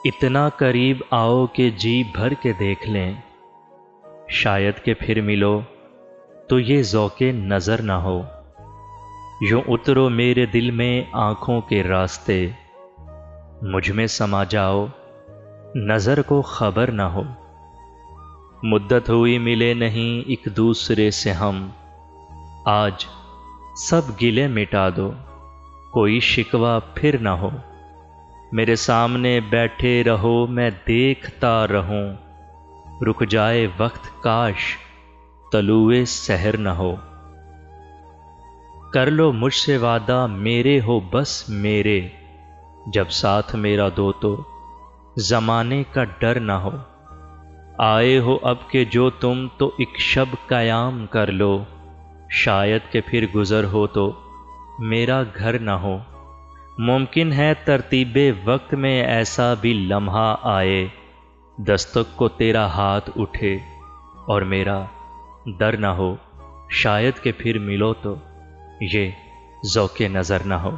اتنا قریب آؤ کہ جی بھر کے دیکھ لیں، شاید کہ پھر ملو تو یہ ذوق نظر نہ ہو۔ یوں اترو میرے دل میں آنکھوں کے راستے، مجھ میں سما جاؤ نظر کو خبر نہ ہو۔ مدت ہوئی ملے نہیں ایک دوسرے سے ہم، آج سب گلے مٹا دو کوئی شکوہ پھر نہ ہو۔ میرے سامنے بیٹھے رہو میں دیکھتا رہوں، رک جائے وقت کاش طلوع سحر نہ ہو۔ کر لو مجھ سے وعدہ میرے ہو بس میرے، جب ساتھ میرا دو تو زمانے کا ڈر نہ ہو۔ آئے ہو اب کہ جو تم تو ایک شب قیام کر لو، شاید کہ پھر گزر ہو تو میرا گھر نہ ہو۔ ممکن ہے ترتیب وقت میں ایسا بھی لمحہ آئے، دستک کو تیرا ہاتھ اٹھے اور میرا در نہ ہو، شاید کہ پھر ملو تو یہ ذوق نظر نہ ہو۔